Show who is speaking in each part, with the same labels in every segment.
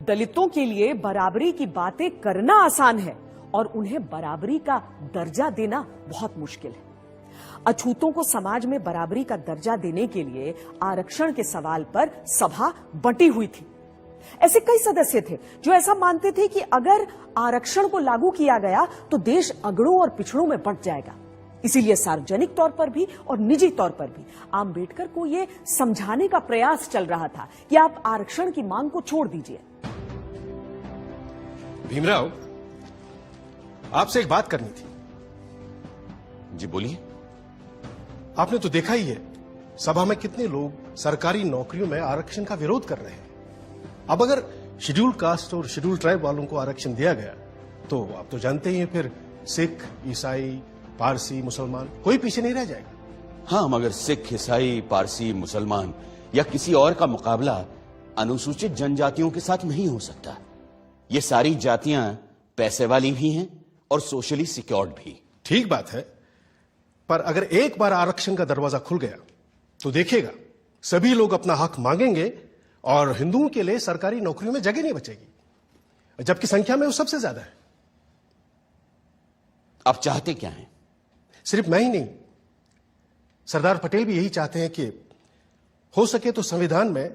Speaker 1: दलितों के लिए बराबरी की बातें करना आसान है और उन्हें बराबरी का दर्जा देना बहुत मुश्किल है। अछूतों को समाज में बराबरी का दर्जा देने के लिए आरक्षण के सवाल पर सभा बंटी हुई थी। ऐसे कई सदस्य थे जो ऐसा मानते थे कि अगर आरक्षण को लागू किया गया तो देश अगड़ों और पिछड़ों में बंट जाएगा। इसीलिए सार्वजनिक तौर पर भी और निजी तौर पर भी आंबेडकर को यह समझाने का प्रयास चल रहा था कि आप आरक्षण की मांग को छोड़ दीजिए।
Speaker 2: भीमराव, आपसे एक बात करनी थी।
Speaker 3: जी बोलिए।
Speaker 2: आपने तो देखा ही है सभा में कितने लोग सरकारी नौकरियों में आरक्षण का विरोध कर रहे हैं। अब अगर शेड्यूल कास्ट और शेड्यूल ट्राइब वालों को आरक्षण दिया गया तो आप तो जानते ही हैं फिर सिख, ईसाई, पारसी, मुसलमान कोई पीछे नहीं रह जाएगा।
Speaker 3: हाँ, मगर सिख, ईसाई, पारसी, मुसलमान या किसी और का मुकाबला अनुसूचित जनजातियों के साथ नहीं हो सकता। ये सारी जातियां पैसे वाली भी हैं और सोशली सिक्योर्ड भी।
Speaker 2: ठीक बात है, पर अगर एक बार आरक्षण का दरवाजा खुल गया तो देखिएगा सभी लोग अपना हक मांगेंगे और हिंदुओं के लिए सरकारी नौकरियों में जगह नहीं बचेगी, जबकि संख्या में वो सबसे ज्यादा है।
Speaker 3: आप चाहते क्या हैं?
Speaker 2: सिर्फ मैं ही नहीं, सरदार पटेल भी यही चाहते हैं कि हो सके तो संविधान में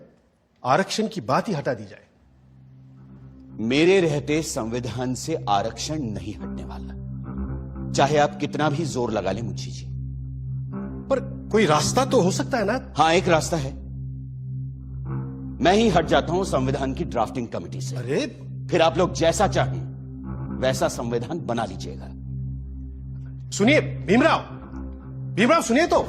Speaker 2: आरक्षण की बात ही हटा दी जाए।
Speaker 3: मेरे रहते संविधान से आरक्षण नहीं हटने वाला, चाहे आप कितना भी जोर लगा लें मुंशी जी।
Speaker 2: पर कोई रास्ता तो हो सकता है ना?
Speaker 3: हाँ, एक रास्ता है। मैं ही हट जाता हूं संविधान की ड्राफ्टिंग कमेटी से।
Speaker 2: अरे
Speaker 3: फिर आप लोग जैसा चाहें वैसा संविधान बना लीजिएगा।
Speaker 2: सुनिए भीमराव, भीमराव सुनिए तो।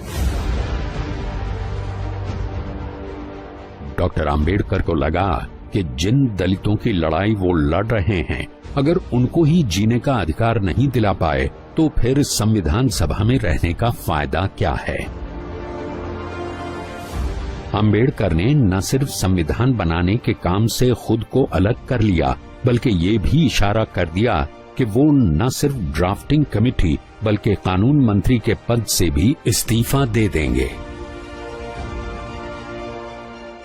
Speaker 4: डॉक्टर आंबेडकर को लगा कि जिन दलितों की लड़ाई वो लड़ रहे हैं, अगर उनको ही जीने का अधिकार नहीं दिला पाए तो फिर संविधान सभा में रहने का फायदा क्या है। आंबेडकर ने न सिर्फ संविधान बनाने के काम से खुद को अलग कर लिया, बल्कि ये भी इशारा कर दिया कि वो न सिर्फ ड्राफ्टिंग कमेटी बल्कि कानून मंत्री के पद से भी इस्तीफा दे देंगे।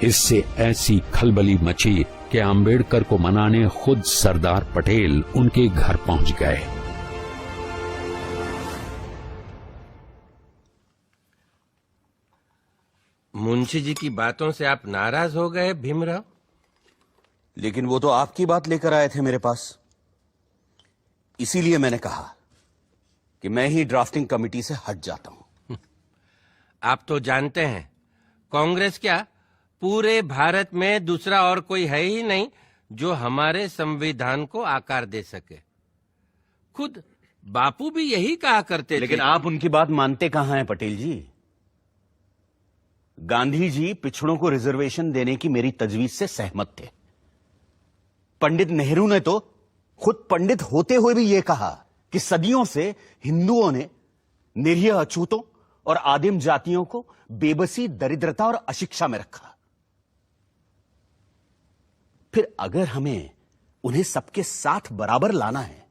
Speaker 4: इससे ऐसी खलबली मची कि आंबेडकर को मनाने खुद सरदार पटेल उनके घर पहुंच गए।
Speaker 5: मुंशी जी की बातों से आप नाराज हो गए भीमराव?
Speaker 3: लेकिन वो तो आपकी बात लेकर आए थे मेरे पास, इसीलिए मैंने कहा कि मैं ही ड्राफ्टिंग कमेटी से हट जाता हूं।
Speaker 5: आप तो जानते हैं कांग्रेस क्या पूरे भारत में दूसरा और कोई है ही नहीं जो हमारे संविधान को आकार दे सके। खुद बापू भी यही कहा करते थे।
Speaker 3: लेकिन आप उनकी बात मानते कहां हैं पटेल जी? गांधी जी पिछड़ों को रिजर्वेशन देने की मेरी तजवीज से सहमत थे। पंडित नेहरू ने तो खुद पंडित होते हुए भी यह कहा कि सदियों से हिंदुओं ने निरीह अछूतों और आदिम जातियों को बेबसी, दरिद्रता और अशिक्षा में रखा। फिर अगर हमें उन्हें सबके साथ बराबर लाना है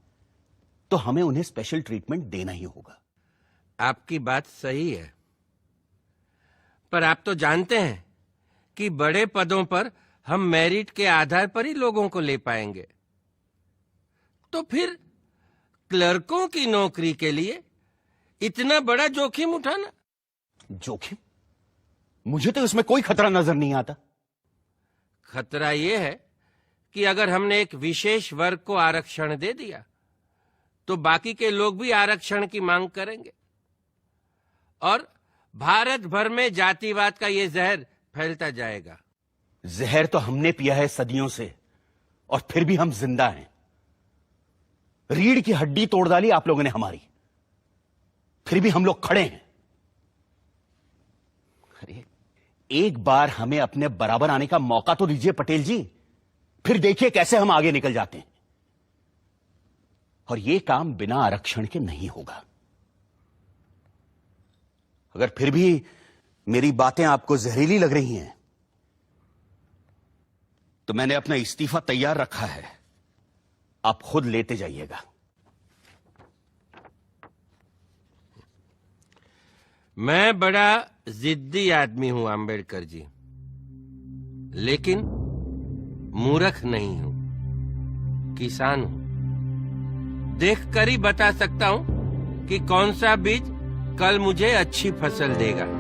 Speaker 3: तो हमें उन्हें स्पेशल ट्रीटमेंट देना ही होगा।
Speaker 5: आपकी बात सही है, पर आप तो जानते हैं कि बड़े पदों पर हम मेरिट के आधार पर ही लोगों को ले पाएंगे। तो फिर क्लर्कों की नौकरी के लिए इतना बड़ा जोखिम उठाना?
Speaker 3: जोखिम? मुझे तो इसमें कोई खतरा नजर नहीं आता।
Speaker 5: खतरा यह है कि अगर हमने एक विशेष वर्ग को आरक्षण दे दिया तो बाकी के लोग भी आरक्षण की मांग करेंगे और भारत भर में जातिवाद का यह जहर फैलता जाएगा।
Speaker 3: जहर तो हमने पिया है सदियों से और फिर भी हम जिंदा हैं। रीढ़ की हड्डी तोड़ डाली आप लोगों ने हमारी, फिर भी हम लोग खड़े हैं। अरे एक बार हमें अपने बराबर आने का मौका तो दीजिए पटेल जी, फिर देखिए कैसे हम आगे निकल जाते हैं। और यह काम बिना आरक्षण के नहीं होगा। अगर फिर भी मेरी बातें आपको जहरीली लग रही हैं तो मैंने अपना इस्तीफा तैयार रखा है, आप खुद लेते जाइएगा।
Speaker 5: मैं बड़ा जिद्दी आदमी हूं आंबेडकर जी, लेकिन मूर्ख नहीं हूं। किसान हूं। देखकर ही बता सकता हूं कि कौन सा बीज कल मुझे अच्छी फसल देगा।